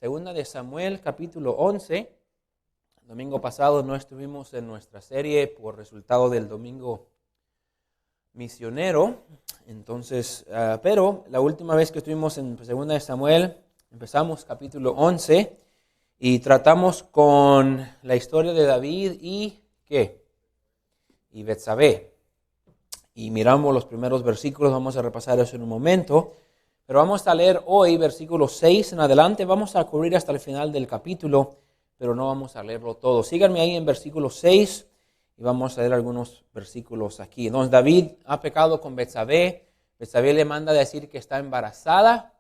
Segunda de Samuel, capítulo 11. El domingo pasado no estuvimos en nuestra serie por resultado del domingo misionero. Entonces, pero la última vez que estuvimos en Segunda de Samuel, empezamos capítulo 11 y tratamos con la historia de David y ¿qué? Y Betsabé. Y miramos los primeros versículos, vamos a repasar eso en un momento. Pero vamos a leer hoy versículos 6 en adelante. Vamos a cubrir hasta el final del capítulo, pero no vamos a leerlo todo. Síganme ahí en versículo 6 y vamos a leer algunos versículos aquí. Entonces David ha pecado con Betsabé. Betsabé le manda a decir que está embarazada.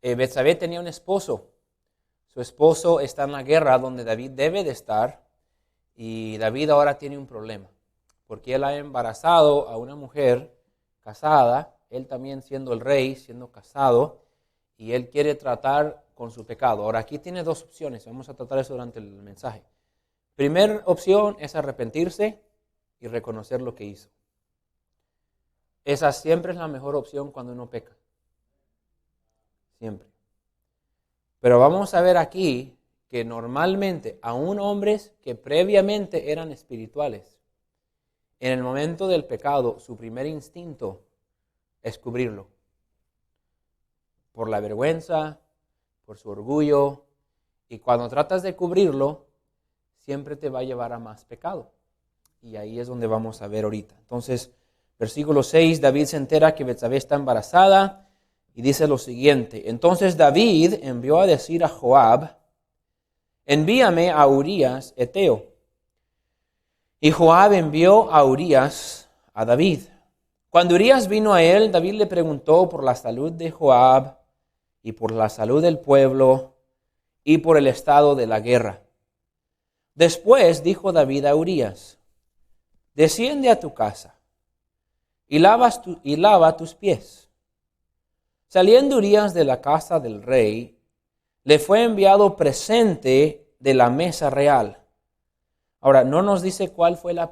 Betsabé tenía un esposo. Su esposo está en la guerra donde David debe de estar. Y David ahora tiene un problema, porque él ha embarazado a una mujer casada, él también siendo el rey, siendo casado, y él quiere tratar con su pecado. Ahora aquí tiene dos opciones, vamos a tratar eso durante el mensaje. Primera opción es arrepentirse y reconocer lo que hizo. Esa siempre es la mejor opción cuando uno peca. Siempre. Pero vamos a ver aquí que normalmente, aún hombres que previamente eran espirituales, en el momento del pecado, su primer instinto es cubrirlo. Por la vergüenza, por su orgullo. Y cuando tratas de cubrirlo, siempre te va a llevar a más pecado. Y ahí es donde vamos a ver ahorita. Entonces, versículo 6, David se entera que Betsabé está embarazada y dice lo siguiente. Entonces David envió a decir a Joab, envíame a Urías, Eteo. Y Joab envió a Urías a David. Cuando Urías vino a él, David le preguntó por la salud de Joab y por la salud del pueblo y por el estado de la guerra. Después dijo David a Urías, desciende a tu casa y lava tus pies. Saliendo Urías de la casa del rey, le fue enviado presente de la mesa real. Ahora, no nos dice cuál fue el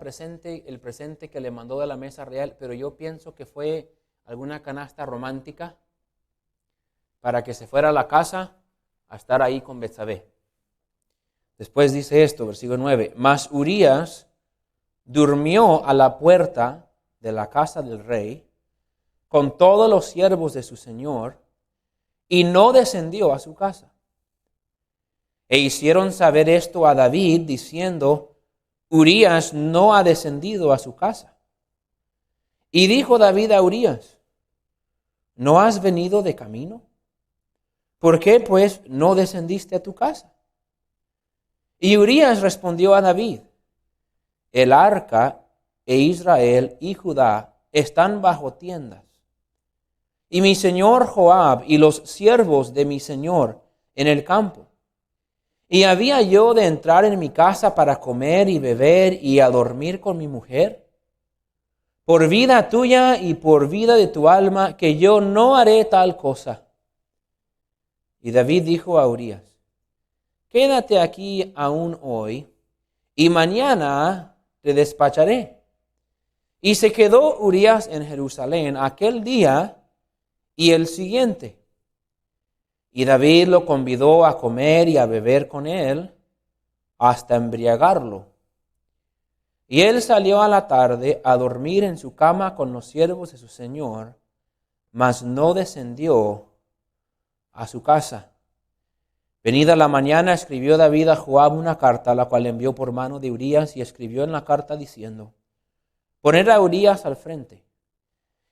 presente que le mandó de la mesa real, pero yo pienso que fue alguna canasta romántica para que se fuera a la casa a estar ahí con Betsabé. Después dice esto, versículo 9, mas Urías durmió a la puerta de la casa del rey con todos los siervos de su señor y no descendió a su casa. E hicieron saber esto a David diciendo, Urías no ha descendido a su casa. Y dijo David a Urías, ¿no has venido de camino? ¿Por qué pues no descendiste a tu casa? Y Urías respondió a David, el arca e Israel y Judá están bajo tiendas. Y mi señor Joab y los siervos de mi señor en el campo. ¿Y había yo de entrar en mi casa para comer y beber y a dormir con mi mujer? Por vida tuya y por vida de tu alma, que yo no haré tal cosa. Y David dijo a Urías, quédate aquí aún hoy, y mañana te despacharé. Y se quedó Urías en Jerusalén aquel día y el siguiente. Y David lo convidó a comer y a beber con él hasta embriagarlo. Y él salió a la tarde a dormir en su cama con los siervos de su señor, mas no descendió a su casa. Venida la mañana, escribió David a Joab una carta, la cual envió por mano de Urías, y escribió en la carta diciendo, poned a Urías al frente,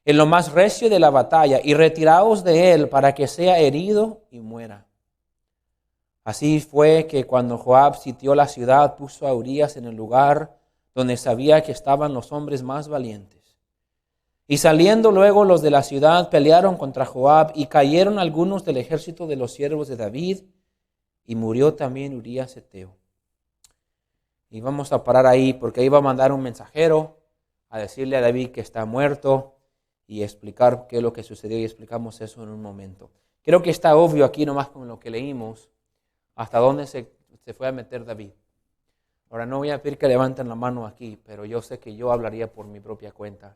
en lo más recio de la batalla, y retiraos de él para que sea herido y muera. Así fue que cuando Joab sitió la ciudad, puso a Urías en el lugar donde sabía que estaban los hombres más valientes. Y saliendo luego los de la ciudad, pelearon contra Joab, y cayeron algunos del ejército de los siervos de David, y murió también Urías Eteo. Y vamos a parar ahí, porque ahí va a mandar un mensajero a decirle a David que está muerto, y explicar qué es lo que sucedió, y explicamos eso en un momento. Creo que está obvio aquí nomás con lo que leímos, hasta dónde se fue a meter David. Ahora no voy a pedir que levanten la mano aquí, pero yo sé que yo hablaría por mi propia cuenta.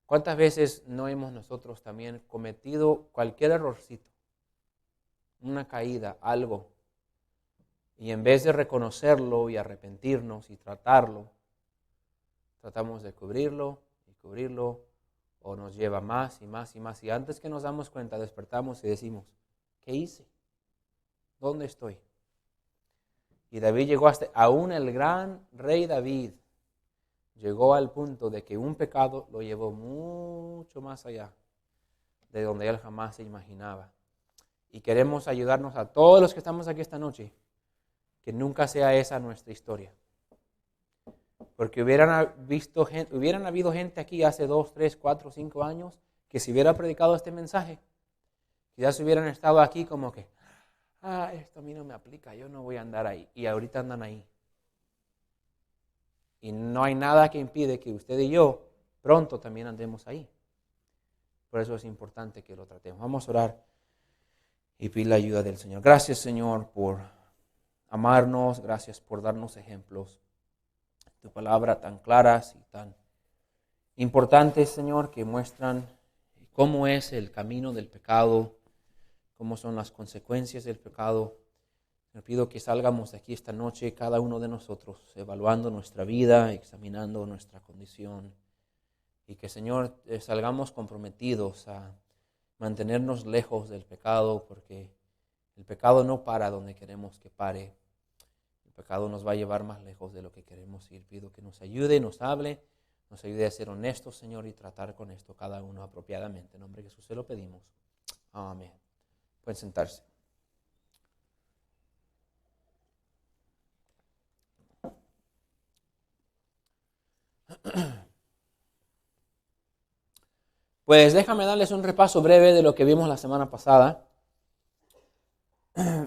¿Cuántas veces no hemos nosotros también cometido cualquier errorcito? una caída, algo. Y en vez de reconocerlo y arrepentirnos y tratarlo, tratamos de cubrirlo y cubrirlo, o nos lleva más y más y más. Y antes que nos damos cuenta, despertamos y decimos, ¿qué hice? ¿Dónde estoy? Y David llegó hasta, aún el gran rey David, llegó al punto de que un pecado lo llevó mucho más allá de donde él jamás se imaginaba. Y queremos ayudarnos a todos los que estamos aquí esta noche, que nunca sea esa nuestra historia. Porque hubieran habido gente aquí hace 2, 3, 4, 5 años que si hubiera predicado este mensaje, quizás hubieran estado aquí como que, esto a mí no me aplica, yo no voy a andar ahí. Y ahorita andan ahí. Y no hay nada que impide que usted y yo pronto también andemos ahí. Por eso es importante que lo tratemos. Vamos a orar y pedir la ayuda del Señor. Gracias, Señor, por amarnos. Gracias por darnos ejemplos. Tu palabra tan claras y tan importantes, Señor, que muestran cómo es el camino del pecado, cómo son las consecuencias del pecado. Me pido que salgamos de aquí esta noche, cada uno de nosotros, evaluando nuestra vida, examinando nuestra condición. Y que, Señor, salgamos comprometidos a mantenernos lejos del pecado, porque el pecado no para donde queremos que pare. El pecado nos va a llevar más lejos de lo que queremos ir. Pido que nos ayude, nos hable, nos ayude a ser honestos, Señor, y tratar con esto cada uno apropiadamente. En nombre de Jesús se lo pedimos. Amén. Pueden sentarse. Pues déjame darles un repaso breve de lo que vimos la semana pasada.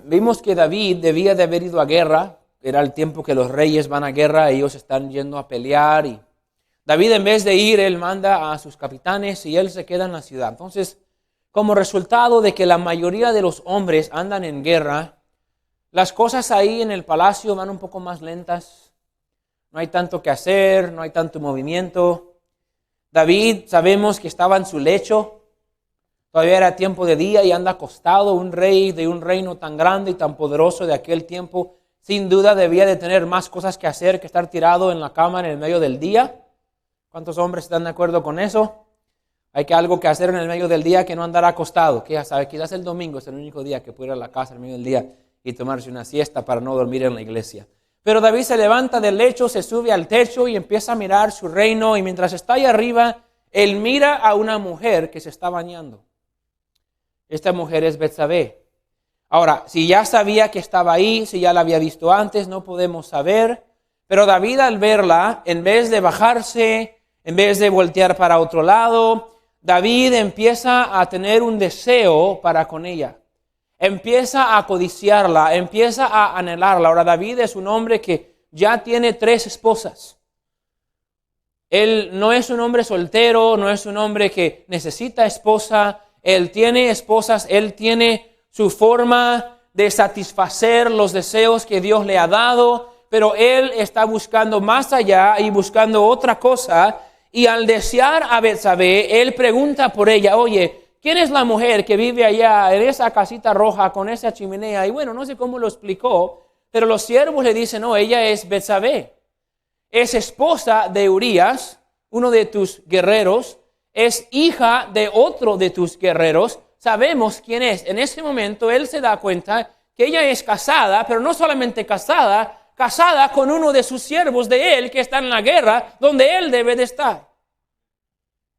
Vimos que David debía de haber ido a guerra. Era el tiempo que los reyes van a guerra, ellos están yendo a pelear. Y David, en vez de ir, él manda a sus capitanes y él se queda en la ciudad. Entonces, como resultado de que la mayoría de los hombres andan en guerra, las cosas ahí en el palacio van un poco más lentas. No hay tanto que hacer, no hay tanto movimiento. David, sabemos que estaba en su lecho, todavía era tiempo de día y anda acostado. Un rey de un reino tan grande y tan poderoso de aquel tiempo, sin duda debía de tener más cosas que hacer que estar tirado en la cama en el medio del día. ¿Cuántos hombres están de acuerdo con eso? Hay que algo que hacer en el medio del día que no andar acostado. Que ya sabe, quizás el domingo es el único día que puede ir a la casa en el medio del día y tomarse una siesta para no dormir en la iglesia. Pero David se levanta del lecho, se sube al techo y empieza a mirar su reino. Y mientras está ahí arriba, él mira a una mujer que se está bañando. Esta mujer es Betsabé. Ahora, si ya sabía que estaba ahí, si ya la había visto antes, no podemos saber. Pero David, al verla, en vez de bajarse, en vez de voltear para otro lado, David empieza a tener un deseo para con ella. Empieza a codiciarla, empieza a anhelarla. Ahora, David es un hombre que ya tiene 3 esposas. Él no es un hombre soltero, no es un hombre que necesita esposa. Él tiene esposas, él tiene su forma de satisfacer los deseos que Dios le ha dado, pero él está buscando más allá y buscando otra cosa. Y al desear a Betsabé, él pregunta por ella, oye, ¿quién es la mujer que vive allá en esa casita roja con esa chimenea? Y bueno, no sé cómo lo explicó, pero los siervos le dicen, no, ella es Betsabé. Es esposa de Urías, uno de tus guerreros, es hija de otro de tus guerreros. Sabemos quién es. En ese momento él se da cuenta que ella es casada, pero no solamente casada con uno de sus siervos de él que está en la guerra donde él debe de estar.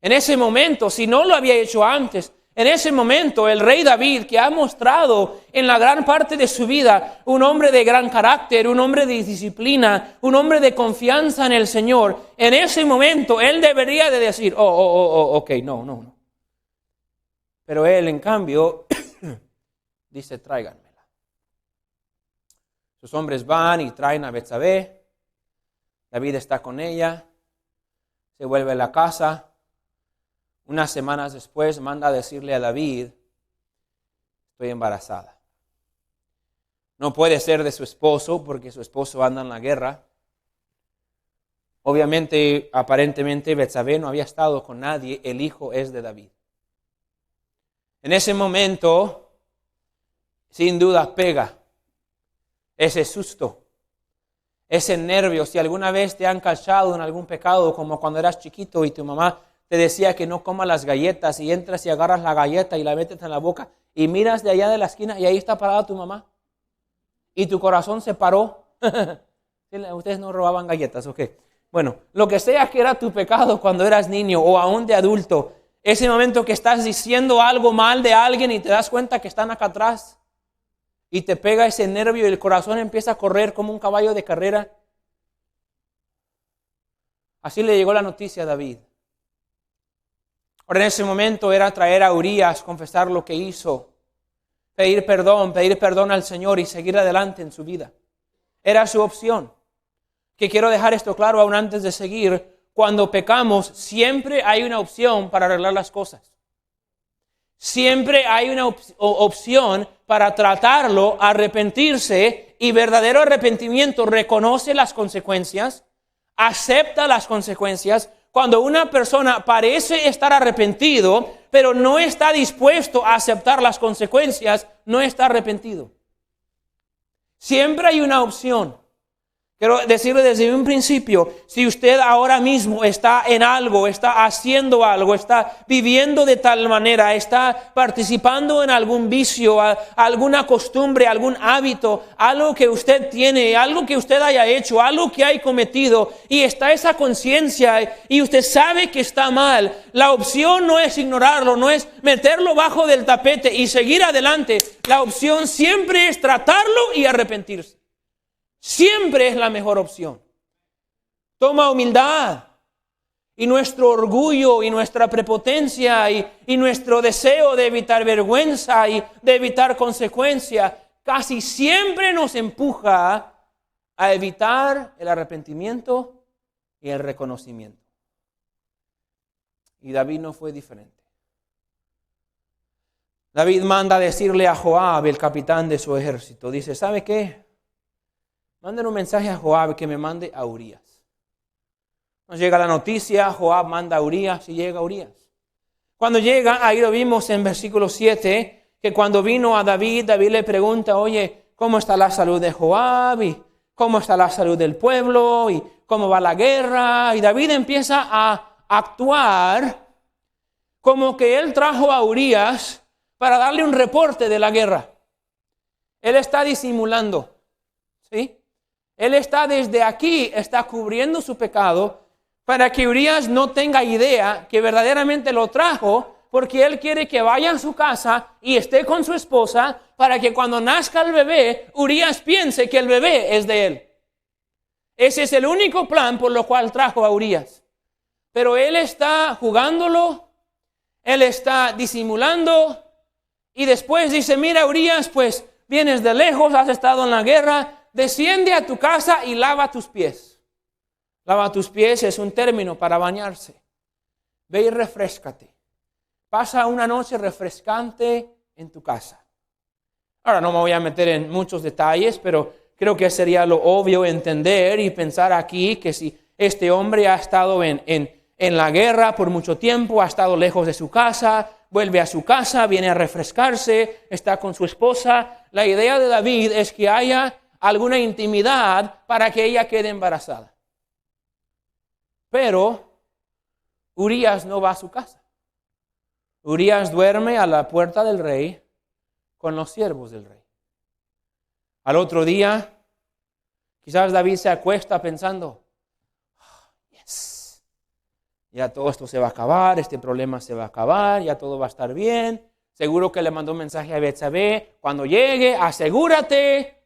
En ese momento, si no lo había hecho antes, en ese momento el rey David, que ha mostrado en la gran parte de su vida un hombre de gran carácter, un hombre de disciplina, un hombre de confianza en el Señor, en ese momento él debería de decir, ok, no. Pero él, en cambio, dice, tráiganmela. Sus hombres van y traen a Betsabé. David está con ella, se vuelve a la casa. Unas semanas después manda a decirle a David, estoy embarazada. No puede ser de su esposo porque su esposo anda en la guerra. Obviamente, aparentemente, Betsabé no había estado con nadie, el hijo es de David. En ese momento sin duda pega. Ese susto, ese nervio, si alguna vez te han cachado en algún pecado, como cuando eras chiquito y tu mamá te decía que no comas las galletas y entras y agarras la galleta y la metes en la boca y miras de allá de la esquina y ahí está parada tu mamá y tu corazón se paró. Ustedes no robaban galletas, ¿ok? Bueno, lo que sea que era tu pecado cuando eras niño o aún de adulto, ese momento que estás diciendo algo mal de alguien y te das cuenta que están acá atrás y te pega ese nervio y el corazón empieza a correr como un caballo de carrera. Así le llegó la noticia a David. Ahora en ese momento era traer a Urías, confesar lo que hizo, pedir perdón al Señor y seguir adelante en su vida. Era su opción. Que quiero dejar esto claro aún antes de seguir. Cuando pecamos, siempre hay una opción para arreglar las cosas. Siempre hay una opción para tratarlo, arrepentirse, y verdadero arrepentimiento reconoce las consecuencias, acepta las consecuencias. Cuando una persona parece estar arrepentido, pero no está dispuesto a aceptar las consecuencias, no está arrepentido. Siempre hay una opción. Quiero decirle desde un principio, si usted ahora mismo está en algo, está haciendo algo, está viviendo de tal manera, está participando en algún vicio, alguna costumbre, algún hábito, algo que usted tiene, algo que usted haya hecho, algo que haya cometido, y está esa conciencia y usted sabe que está mal, la opción no es ignorarlo, no es meterlo bajo del tapete y seguir adelante. La opción siempre es tratarlo y arrepentirse. Siempre es la mejor opción. Toma humildad y nuestro orgullo y nuestra prepotencia y nuestro deseo de evitar vergüenza y de evitar consecuencia casi siempre nos empuja a evitar el arrepentimiento y el reconocimiento. Y David no fue diferente. David manda decirle a Joab, el capitán de su ejército, dice, ¿sabe qué? Manden un mensaje a Joab que me mande a Urías. Nos llega la noticia, Joab manda a Urías y llega a Urías. Cuando llega, ahí lo vimos en versículo 7, que cuando vino a David, David le pregunta, oye, ¿cómo está la salud de Joab? ¿Y cómo está la salud del pueblo? ¿Y cómo va la guerra? Y David empieza a actuar como que él trajo a Urías para darle un reporte de la guerra. Él está disimulando, ¿sí? Él está desde aquí, está cubriendo su pecado para que Urías no tenga idea que verdaderamente lo trajo, porque él quiere que vaya a su casa y esté con su esposa para que cuando nazca el bebé, Urías piense que el bebé es de él. Ese es el único plan por lo cual trajo a Urías. Pero él está jugándolo, él está disimulando y después dice, mira Urías, pues vienes de lejos, has estado en la guerra, desciende a tu casa y lava tus pies. Lava tus pies es un término para bañarse. Ve y refréscate. Pasa una noche refrescante en tu casa. Ahora no me voy a meter en muchos detalles, pero creo que sería lo obvio entender y pensar aquí que si este hombre ha estado en la guerra por mucho tiempo, ha estado lejos de su casa, vuelve a su casa, viene a refrescarse, está con su esposa. La idea de David es que haya alguna intimidad para que ella quede embarazada. Pero Urías no va a su casa. Urías duerme a la puerta del rey con los siervos del rey. Al otro día, quizás David se acuesta pensando, yes, ya todo esto se va a acabar, este problema se va a acabar, ya todo va a estar bien. Seguro que le mandó un mensaje a Betsabé, cuando llegue, asegúrate.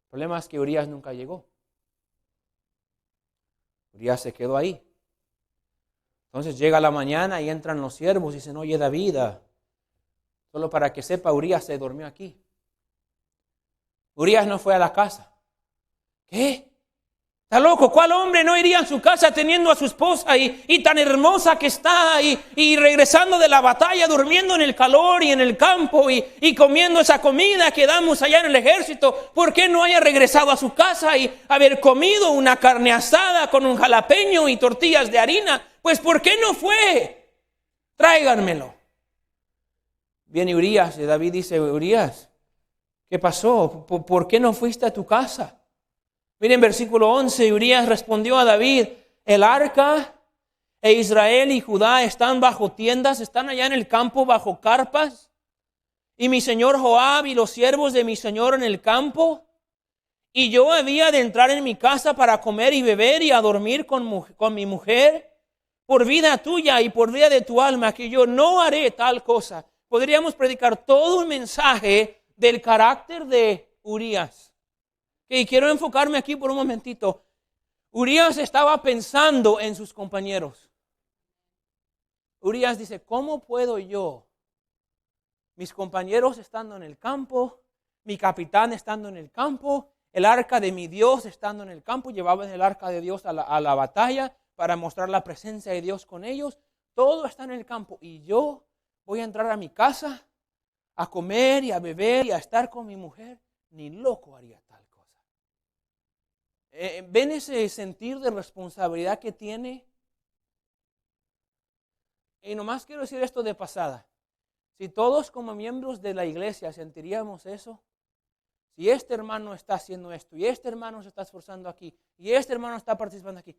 El problema es que Urías nunca llegó. Urías se quedó ahí. Entonces llega la mañana y entran los siervos y dicen, oye David, solo para que sepa, Urías se durmió aquí. Urías no fue a la casa. ¿Qué? ¿Está loco? ¿Cuál hombre no iría a su casa teniendo a su esposa y tan hermosa que está y regresando de la batalla, durmiendo en el calor y en el campo y comiendo esa comida que damos allá en el ejército? ¿Por qué no haya regresado a su casa y haber comido una carne asada con un jalapeño y tortillas de harina? Pues ¿por qué no fue? Tráiganmelo. Viene Urías y David dice, Urías, ¿qué pasó? ¿Por qué no fuiste a tu casa? Miren versículo 11, Urías respondió a David, el arca e Israel y Judá están bajo tiendas, están allá en el campo bajo carpas, y mi señor Joab y los siervos de mi señor en el campo, y yo había de entrar en mi casa para comer y beber y a dormir con mi mujer, por vida tuya y por vida de tu alma, que yo no haré tal cosa. Podríamos predicar todo un mensaje del carácter de Urías. Y quiero enfocarme aquí por un momentito. Urías estaba pensando en sus compañeros. Urías dice, ¿cómo puedo yo, mis compañeros estando en el campo, mi capitán estando en el campo, el arca de mi Dios estando en el campo, llevaban el arca de Dios a la batalla para mostrar la presencia de Dios con ellos, todo está en el campo y yo voy a entrar a mi casa a comer y a beber y a estar con mi mujer, ni loco haría tal cosa. ¿Ven ese sentir de responsabilidad que tiene? Y nomás quiero decir esto de pasada. Si todos como miembros de la iglesia sentiríamos eso, si este hermano está haciendo esto, y este hermano se está esforzando aquí, y este hermano está participando aquí,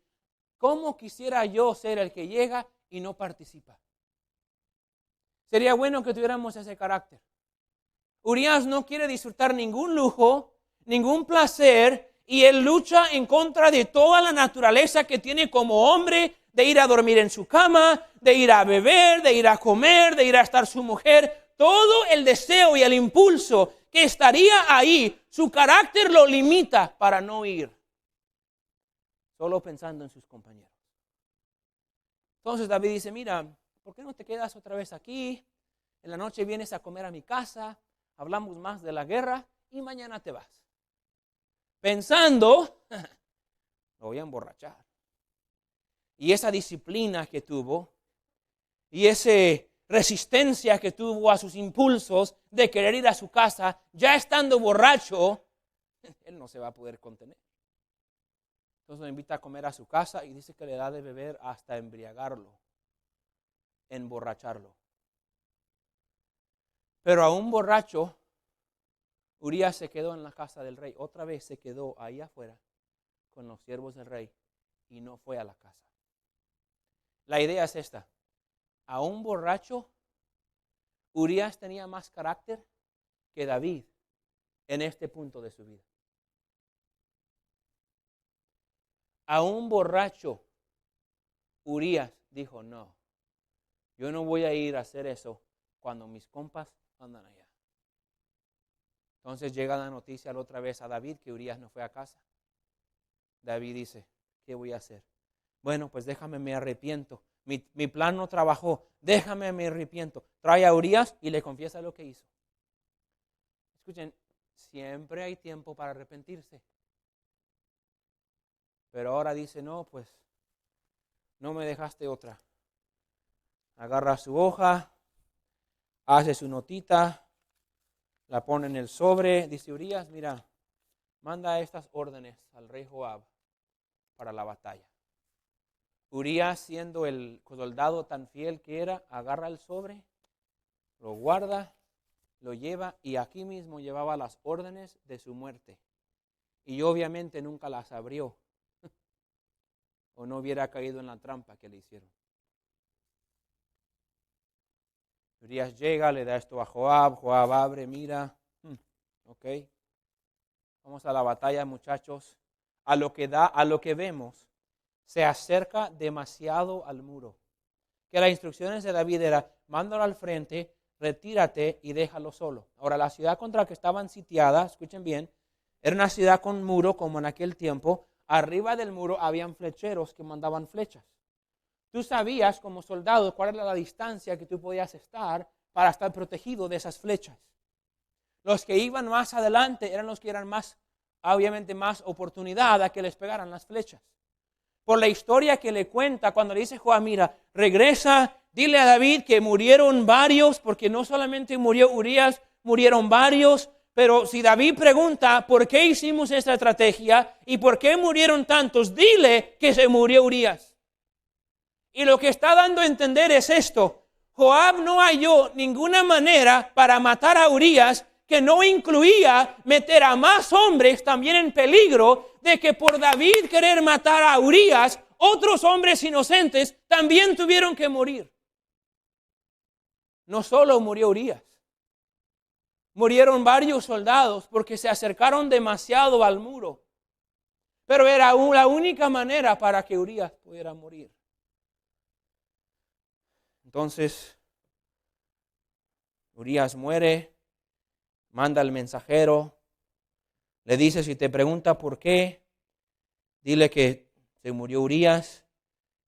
¿cómo quisiera yo ser el que llega y no participa? Sería bueno que tuviéramos ese carácter. Urías no quiere disfrutar ningún lujo, ningún placer, y él lucha en contra de toda la naturaleza que tiene como hombre, de ir a dormir en su cama, de ir a beber, de ir a comer, de ir a estar su mujer. Todo el deseo y el impulso que estaría ahí, su carácter lo limita para no ir. Solo pensando en sus compañeros. Entonces David dice, mira, ¿por qué no te quedas otra vez aquí? En la noche vienes a comer a mi casa, hablamos más de la guerra y mañana te vas. Pensando, lo voy a emborrachar. Y esa disciplina que tuvo, y esa resistencia que tuvo a sus impulsos de querer ir a su casa, ya estando borracho, él no se va a poder contener. Entonces lo invita a comer a su casa y dice que le da de beber hasta embriagarlo, emborracharlo. Pero a un borracho, Urías se quedó en la casa del rey. Otra vez se quedó ahí afuera con los siervos del rey y no fue a la casa. La idea es esta. A un borracho, Urías tenía más carácter que David en este punto de su vida. A un borracho, Urías dijo, no, yo no voy a ir a hacer eso cuando mis compas andan allá. Entonces llega la noticia la otra vez a David que Urías no fue a casa. David dice, ¿qué voy a hacer? Bueno, pues déjame, me arrepiento. Mi plan no trabajó, déjame, me arrepiento. Trae a Urías y le confiesa lo que hizo. Escuchen, siempre hay tiempo para arrepentirse. Pero ahora dice, no, pues no me dejaste otra. Agarra su hoja, hace su notita, la pone en el sobre, dice Urías, mira, manda estas órdenes al rey Joab para la batalla. Urías, siendo el soldado tan fiel que era, agarra el sobre, lo guarda, lo lleva y aquí mismo llevaba las órdenes de su muerte. Y obviamente nunca las abrió o no hubiera caído en la trampa que le hicieron. Urías llega, le da esto a Joab, Joab abre, mira, ok, vamos a la batalla, muchachos. A lo que vemos, se acerca demasiado al muro. Que las instrucciones de David era, mándalo al frente, retírate y déjalo solo. Ahora, la ciudad contra la que estaban sitiadas, escuchen bien, era una ciudad con muro como en aquel tiempo. Arriba del muro habían flecheros que mandaban flechas. Tú sabías como soldado cuál era la distancia que tú podías estar para estar protegido de esas flechas. Los que iban más adelante eran los que eran más, obviamente más oportunidad a que les pegaran las flechas. Por la historia que le cuenta cuando le dice Joab, mira, regresa, dile a David que murieron varios, porque no solamente murió Urías, murieron varios. Pero si David pregunta, ¿por qué hicimos esta estrategia? ¿Y por qué murieron tantos? Dile que se murió Urías. Y lo que está dando a entender es esto. Joab no halló ninguna manera para matar a Urías que no incluía meter a más hombres también en peligro de que por David querer matar a Urías, otros hombres inocentes también tuvieron que morir. No solo murió Urías, murieron varios soldados porque se acercaron demasiado al muro. Pero era la única manera para que Urías pudiera morir. Entonces, Urías muere, manda al mensajero, le dice, si te pregunta por qué, dile que se murió Urías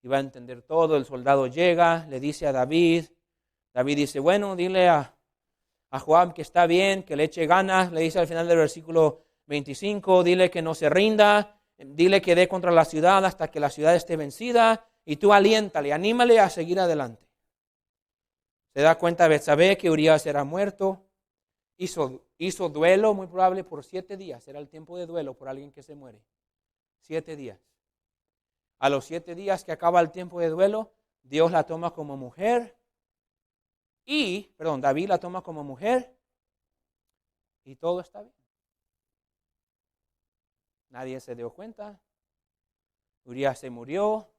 y va a entender todo. El soldado llega, le dice a David, David dice, bueno, dile a Joab que está bien, que le eche ganas, le dice al final del versículo 25, dile que no se rinda, dile que dé contra la ciudad hasta que la ciudad esté vencida y tú aliéntale, anímale a seguir adelante. Se da cuenta Betsabé que Urías era muerto, hizo duelo muy probable por 7 días, era el tiempo de duelo por alguien que se muere, 7 días. A los 7 días que acaba el tiempo de duelo, Dios la toma como mujer David la toma como mujer y todo está bien. Nadie se dio cuenta. Urías se murió.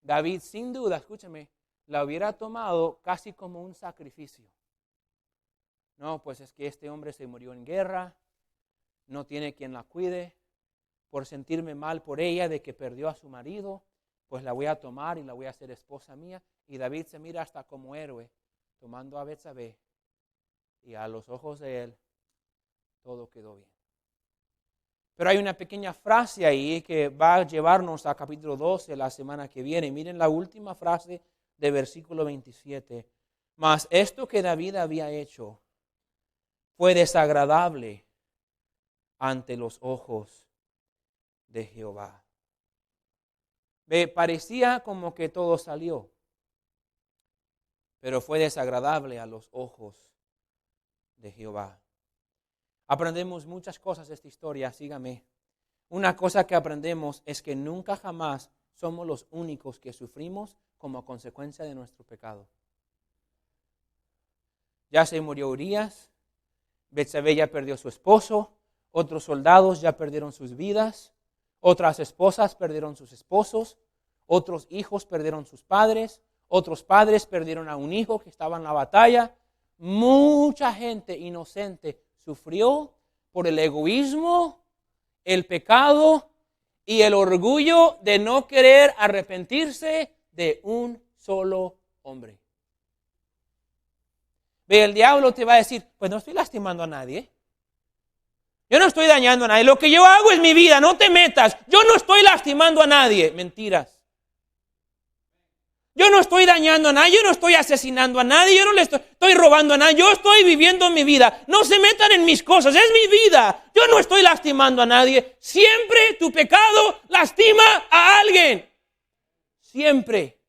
David, sin duda, escúchame, la hubiera tomado casi como un sacrificio. No, pues es que este hombre se murió en guerra, no tiene quien la cuide, por sentirme mal por ella de que perdió a su marido, pues la voy a tomar y la voy a hacer esposa mía. Y David se mira hasta como héroe, tomando a Betsabé, y a los ojos de él, todo quedó bien. Pero hay una pequeña frase ahí que va a llevarnos a capítulo 12 la semana que viene. Miren la última frase de versículo 27. Mas esto que David había hecho fue desagradable ante los ojos de Jehová. Me parecía como que todo salió, pero fue desagradable a los ojos de Jehová. Aprendemos muchas cosas de esta historia, sígame. Una cosa que aprendemos es que nunca jamás somos los únicos que sufrimos como consecuencia de nuestro pecado. Ya se murió Urías, Betsabé ya perdió a su esposo, otros soldados ya perdieron sus vidas, otras esposas perdieron sus esposos, otros hijos perdieron sus padres, otros padres perdieron a un hijo que estaba en la batalla. Mucha gente inocente sufrió por el egoísmo, el pecado y el orgullo de no querer arrepentirse de un solo hombre. Ve, el diablo te va a decir, pues no estoy lastimando a nadie. Yo no estoy dañando a nadie. Lo que yo hago es mi vida, no te metas. Yo no estoy lastimando a nadie. Mentiras. Yo no estoy dañando a nadie, yo no estoy asesinando a nadie, yo no le estoy robando a nadie, yo estoy viviendo mi vida. No se metan en mis cosas, es mi vida. Yo no estoy lastimando a nadie. Siempre tu pecado lastima a alguien. Siempre.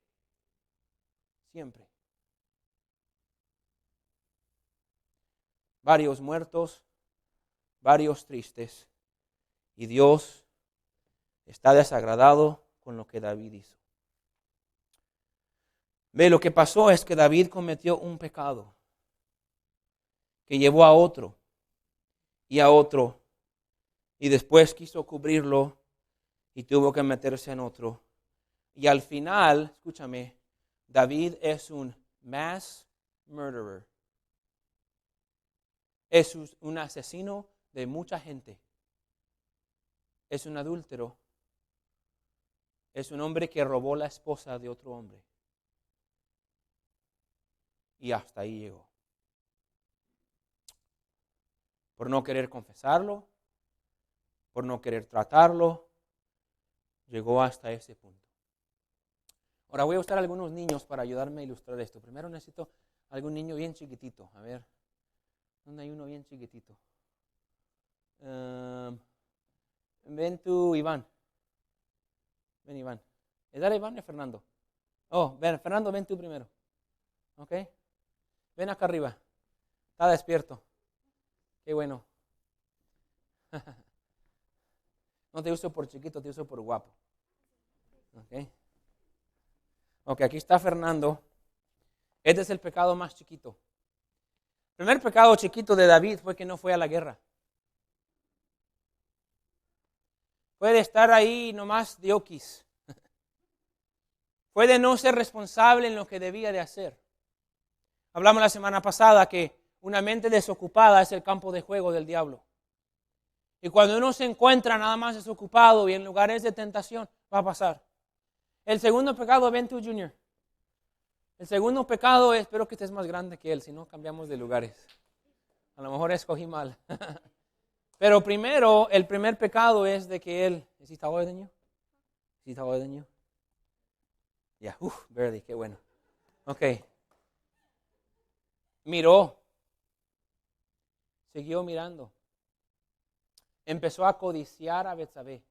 Siempre. Varios muertos, varios tristes. Y Dios está desagradado con lo que David hizo. Ve, lo que pasó es que David cometió un pecado que llevó a otro y a otro, y después quiso cubrirlo y tuvo que meterse en otro. Y al final, escúchame, David es un mass murderer. Es un asesino de mucha gente. Es un adúltero. Es un hombre que robó la esposa de otro hombre. Y hasta ahí llegó. Por no querer confesarlo, por no querer tratarlo, llegó hasta ese punto. Ahora voy a usar algunos niños para ayudarme a ilustrar esto. Primero necesito algún niño bien chiquitito. A ver, ¿dónde hay uno bien chiquitito? Ven tú, Iván. Ven, Iván. ¿Es Iván o Fernando? Oh, ven, Fernando, ven tú primero. ¿Ok? Ven acá arriba. Está despierto. Qué bueno. No te uso por chiquito, te uso por guapo. Ok, aquí está Fernando. Este es el pecado más chiquito. El primer pecado chiquito de David fue que no fue a la guerra. Fue de estar ahí nomás de oquis. Fue de no ser responsable en lo que debía de hacer. Hablamos la semana pasada que una mente desocupada es el campo de juego del diablo. Y cuando uno se encuentra nada más desocupado y en lugares de tentación, va a pasar. El segundo pecado, ven tú, Junior. El segundo pecado, espero que estés más grande que él, si no cambiamos de lugares. A lo mejor escogí mal. Pero primero, el primer pecado es de que él... ¿Es está hoy de niño? ¿Es está hoy de niño? Ya, barely, qué bueno. Ok. Miró. Siguió mirando. Empezó a codiciar a Betsabé.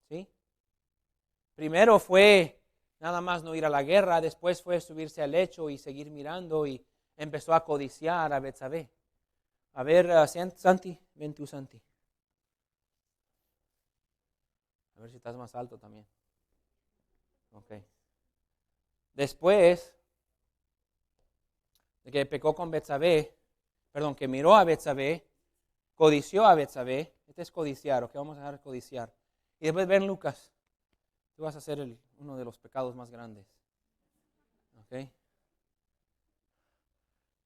¿Sí? Primero fue nada más no ir a la guerra, después fue subirse al lecho y seguir mirando y empezó a codiciar a Betsabé. A ver, Santi, ven tú, Santi. A ver si estás más alto también. Ok. Después de que pecó con Betsabé, que miró a Betsabé, codició a Betsabé. Este es codiciar, ok, vamos a dejar codiciar. Y después ven Lucas, tú vas a hacer uno de los pecados más grandes. Ok.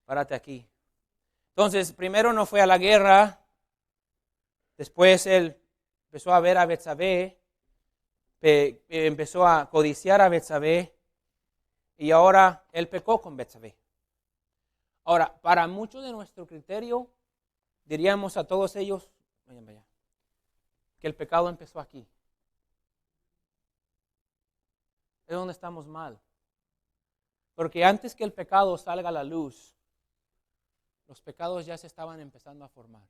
Párate aquí. Entonces, primero no fue a la guerra, después él empezó a ver a Betsabé, empezó a codiciar a Betsabé, y ahora él pecó con Betsabé. Ahora, para mucho de nuestro criterio, diríamos a todos ellos, vayan, que el pecado empezó aquí. Es donde estamos mal. Porque antes que el pecado salga a la luz, los pecados ya se estaban empezando a formar.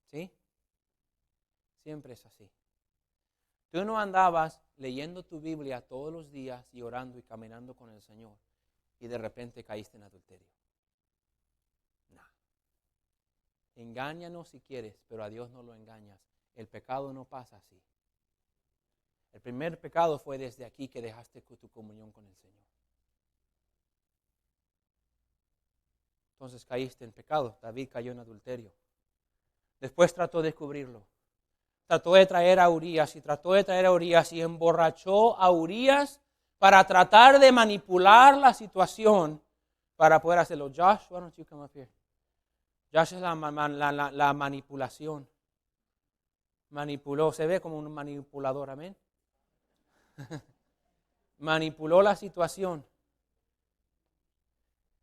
¿Sí? Siempre es así. Tú no andabas leyendo tu Biblia todos los días y orando y caminando con el Señor y de repente caíste en adulterio. No. Engáñanos si quieres, pero a Dios no lo engañas. El pecado no pasa así. El primer pecado fue desde aquí que dejaste tu comunión con el Señor. Entonces caíste en pecado. David cayó en adulterio. Después trató de cubrirlo. Trató de traer a Urías y emborrachó a Urías para tratar de manipular la situación para poder hacerlo. Josh, why don't you come up here? Josh es la manipulación. Manipuló, se ve como un manipulador, amén. Manipuló la situación.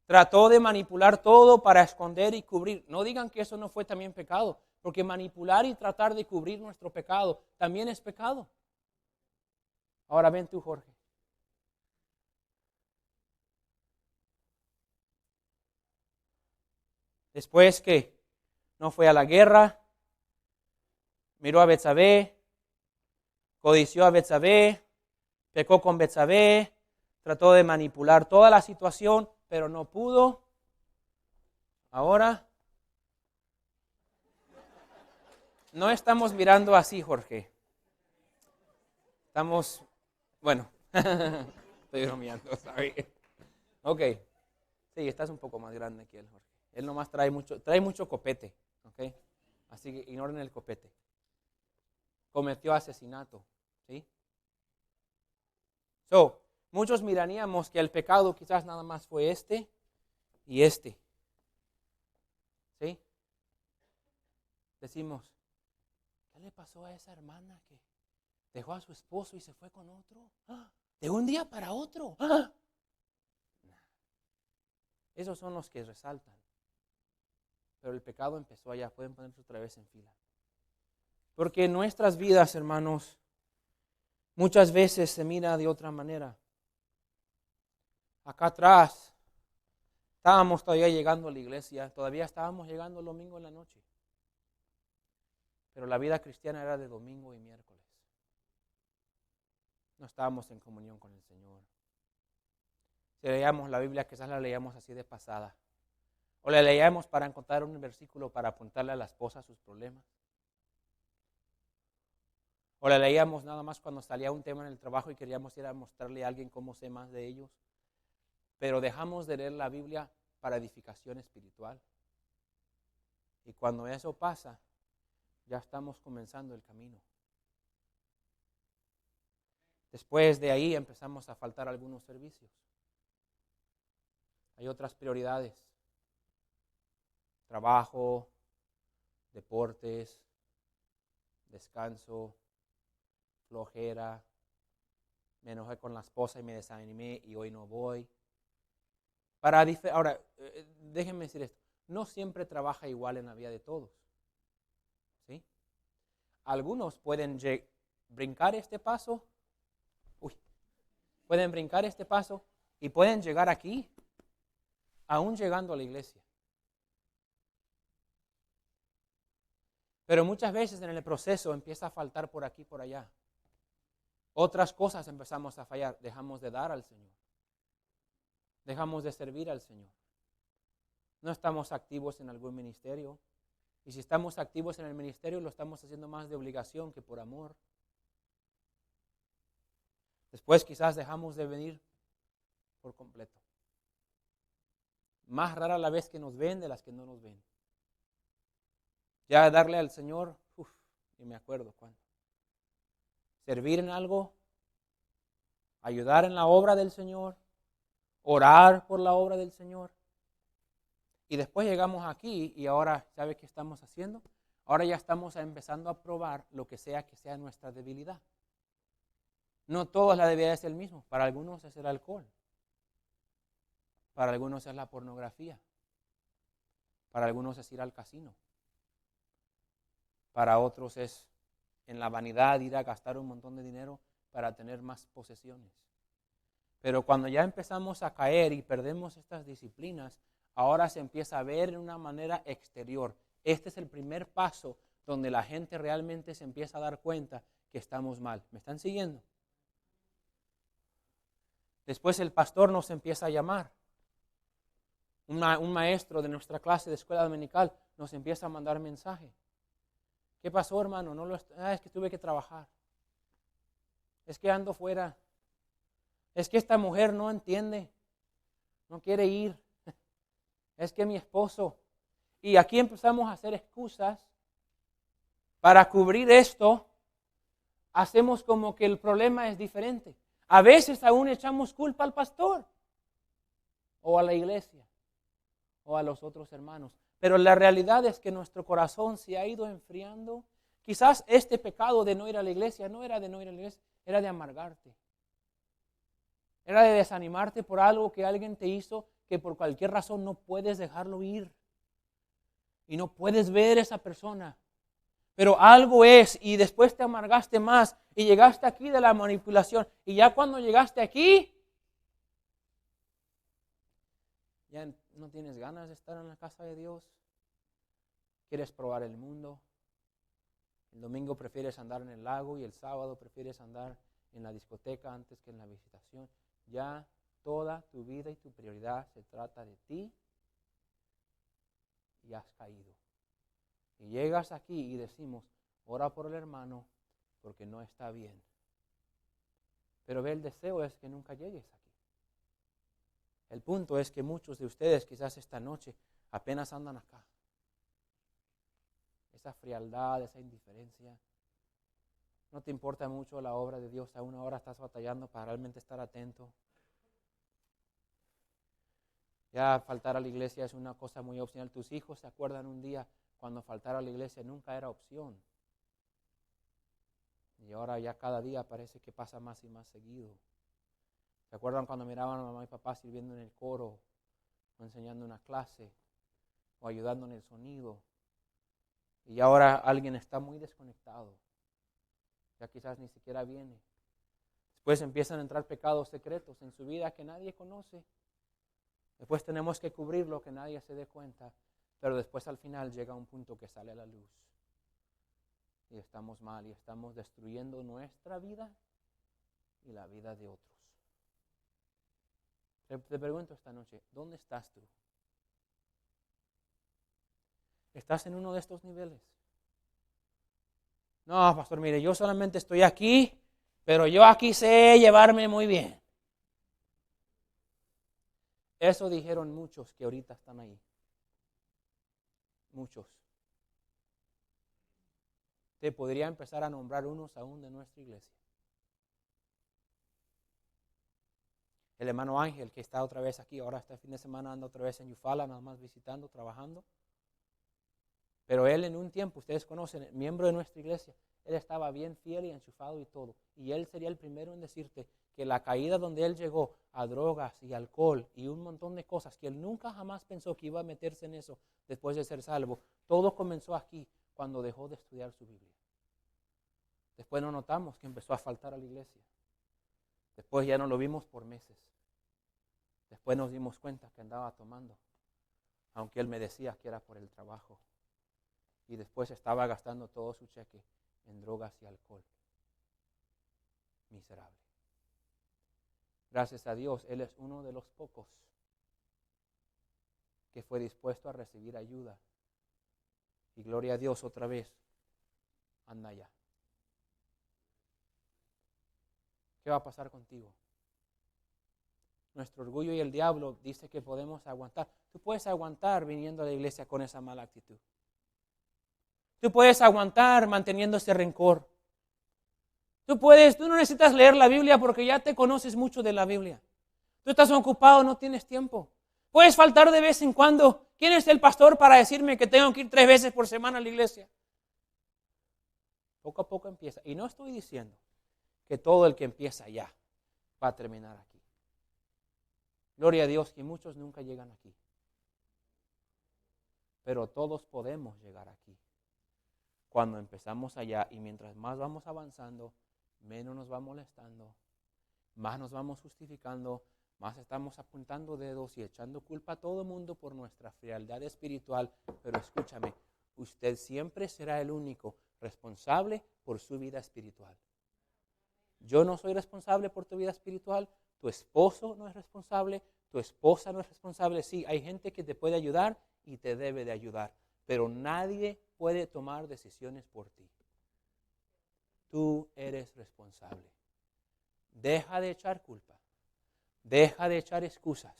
Trató de manipular todo para esconder y cubrir. No digan que eso no fue también pecado, porque manipular y tratar de cubrir nuestro pecado también es pecado. Ahora ven tú, Jorge. Después que no fue a la guerra, miró a Betsabé, codició a Betsabé, pecó con Betsabé, trató de manipular toda la situación, pero no pudo. Ahora no estamos mirando así, Jorge. Estamos, bueno, estoy bromeando, sorry. Ok, sí, estás un poco más grande que él, Jorge. Él nomás trae mucho copete, ok. Así que ignoren el copete. Cometió asesinato, ¿sí? Muchos miraríamos que el pecado quizás nada más fue este y este, ¿sí? Decimos, ¿qué le pasó a esa hermana que dejó a su esposo y se fue con otro? ¡Ah! De un día para otro. ¡Ah! Esos son los que resaltan. Pero el pecado empezó allá. Pueden ponerse otra vez en fila. Porque en nuestras vidas, hermanos, muchas veces se mira de otra manera. Acá atrás, estábamos todavía llegando a la iglesia. Todavía estábamos llegando el domingo en la noche. Pero la vida cristiana era de domingo y miércoles. No estábamos en comunión con el Señor. Si leíamos la Biblia, quizás la leíamos así de pasada. O la leíamos para encontrar un versículo para apuntarle a la esposa sus problemas. O la leíamos nada más cuando salía un tema en el trabajo y queríamos ir a mostrarle a alguien cómo sé más de ellos. pero dejamos de leer la Biblia para edificación espiritual. Y cuando eso pasa, ya estamos comenzando el camino. Después de ahí empezamos a faltar algunos servicios. Hay otras prioridades. Trabajo, deportes, descanso, flojera. Me enojé con la esposa y me desanimé y hoy no voy. Ahora, déjenme decir esto. No siempre trabaja igual en la vida de todos. ¿Sí? Algunos pueden brincar este paso. Pueden brincar este paso y pueden llegar aquí, aún llegando a la iglesia. Pero muchas veces en el proceso empieza a faltar por aquí y por allá. Otras cosas empezamos a fallar. Dejamos de dar al Señor. Dejamos de servir al Señor. No estamos activos en algún ministerio. Y si estamos activos en el ministerio, lo estamos haciendo más de obligación que por amor. Después quizás dejamos de venir por completo. Más rara la vez que nos ven de las que no nos ven. Ya darle al Señor, ni me acuerdo cuándo. Servir en algo, ayudar en la obra del Señor, orar por la obra del Señor. Y después llegamos aquí y ahora, ¿sabe qué estamos haciendo? Ahora ya estamos empezando a probar lo que sea nuestra debilidad. No toda la debilidad es el mismo. Para algunos es el alcohol. Para algunos es la pornografía. Para algunos es ir al casino. Para otros es en la vanidad ir a gastar un montón de dinero para tener más posesiones. Pero cuando ya empezamos a caer y perdemos estas disciplinas, ahora se empieza a ver de una manera exterior. Este es el primer paso donde la gente realmente se empieza a dar cuenta que estamos mal. ¿Me están siguiendo? Después el pastor nos empieza a llamar. Un maestro de nuestra clase de escuela dominical nos empieza a mandar mensaje. ¿Qué pasó, hermano? Es que tuve que trabajar. Es que ando fuera. Es que esta mujer no entiende. No quiere ir. Es que mi esposo. Y aquí empezamos a hacer excusas para cubrir esto. Hacemos como que el problema es diferente. A veces aún echamos culpa al pastor o a la iglesia o a los otros hermanos. Pero la realidad es que nuestro corazón se ha ido enfriando. Quizás este pecado de no ir a la iglesia no era de no ir a la iglesia, era de amargarte. Era de desanimarte por algo que alguien te hizo que por cualquier razón no puedes dejarlo ir. Y no puedes ver a esa persona. Pero algo es, y después te amargaste más, y llegaste aquí de la manipulación, y ya cuando llegaste aquí, ya no tienes ganas de estar en la casa de Dios, quieres probar el mundo, el domingo prefieres andar en el lago, y el sábado prefieres andar en la discoteca antes que en la visitación. Ya toda tu vida y tu prioridad se trata de ti, y has caído. Y llegas aquí y decimos, ora por el hermano porque no está bien. Pero el deseo es que nunca llegues aquí. El punto es que muchos de ustedes quizás esta noche apenas andan acá. Esa frialdad, esa indiferencia. No te importa mucho la obra de Dios, aún ahora estás batallando para realmente estar atento. Ya faltar a la iglesia es una cosa muy opcional. Tus hijos se acuerdan un día cuando faltar a la iglesia nunca era opción. Y ahora ya cada día parece que pasa más y más seguido. ¿Se acuerdan cuando miraban a mamá y papá sirviendo en el coro, o enseñando una clase, o ayudando en el sonido? Y ahora alguien está muy desconectado. Ya quizás ni siquiera viene. Después empiezan a entrar pecados secretos en su vida que nadie conoce. Después tenemos que cubrirlo, que nadie se dé cuenta. Pero después al final llega un punto que sale a la luz. Y estamos mal y estamos destruyendo nuestra vida y la vida de otros. Te pregunto esta noche, ¿dónde estás tú? ¿Estás en uno de estos niveles? No, pastor, mire, yo solamente estoy aquí, pero yo aquí sé llevarme muy bien. Eso dijeron muchos que ahorita están ahí. Muchos. Te podría empezar a nombrar unos aún de nuestra iglesia. El hermano Ángel, que está otra vez aquí, ahora este fin de semana anda otra vez en Yufala, nada más visitando, trabajando. Pero él en un tiempo, ustedes conocen, miembro de nuestra iglesia, él estaba bien fiel y enchufado y todo. Y él sería el primero en decirte que la caída donde él llegó a drogas y alcohol y un montón de cosas que él nunca jamás pensó que iba a meterse en eso después de ser salvo, todo comenzó aquí cuando dejó de estudiar su Biblia. Después nos notamos que empezó a faltar a la iglesia. Después ya no lo vimos por meses. Después nos dimos cuenta que andaba tomando, aunque él me decía que era por el trabajo. Y después estaba gastando todo su cheque en drogas y alcohol. Miserable. Gracias a Dios, él es uno de los pocos que fue dispuesto a recibir ayuda. Y gloria a Dios otra vez, anda allá. ¿Qué va a pasar contigo? Nuestro orgullo y el diablo dice que podemos aguantar. Tú puedes aguantar viniendo a la iglesia con esa mala actitud. Tú puedes aguantar manteniendo ese rencor. Tú no necesitas leer la Biblia porque ya te conoces mucho de la Biblia. Tú estás ocupado, no tienes tiempo. Puedes faltar de vez en cuando. ¿Quién es el pastor para decirme que tengo que ir 3 veces por semana a la iglesia? Poco a poco empieza. Y no estoy diciendo que todo el que empieza allá va a terminar aquí. Gloria a Dios que muchos nunca llegan aquí. Pero todos podemos llegar aquí. Cuando empezamos allá y mientras más vamos avanzando, menos nos va molestando, más nos vamos justificando, más estamos apuntando dedos y echando culpa a todo el mundo por nuestra frialdad espiritual. Pero escúchame, usted siempre será el único responsable por su vida espiritual. Yo no soy responsable por tu vida espiritual, tu esposo no es responsable, tu esposa no es responsable. Sí, hay gente que te puede ayudar y te debe de ayudar, pero nadie puede tomar decisiones por ti. Tú eres responsable. Deja de echar culpa. Deja de echar excusas.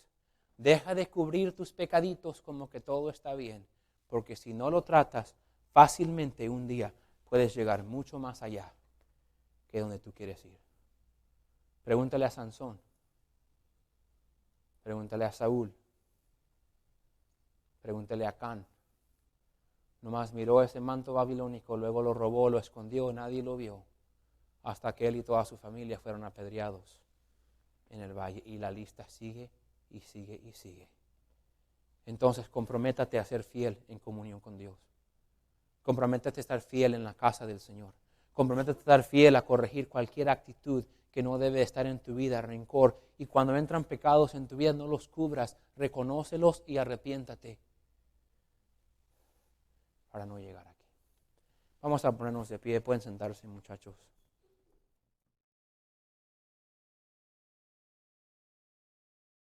Deja de cubrir tus pecaditos como que todo está bien. Porque si no lo tratas, fácilmente un día puedes llegar mucho más allá que donde tú quieres ir. Pregúntale a Sansón. Pregúntale a Saúl. Pregúntale a Can. Nomás miró ese manto babilónico, luego lo robó, lo escondió, nadie lo vio, hasta que él y toda su familia fueron apedreados en el valle. Y la lista sigue y sigue y sigue. Entonces comprométate a ser fiel en comunión con Dios. Comprométete a estar fiel en la casa del Señor. Comprométete a estar fiel a corregir cualquier actitud que no debe estar en tu vida, rencor. Y cuando entran pecados en tu vida, no los cubras, reconócelos y arrepiéntate para no llegar aquí. Vamos a ponernos de pie, pueden sentarse, muchachos.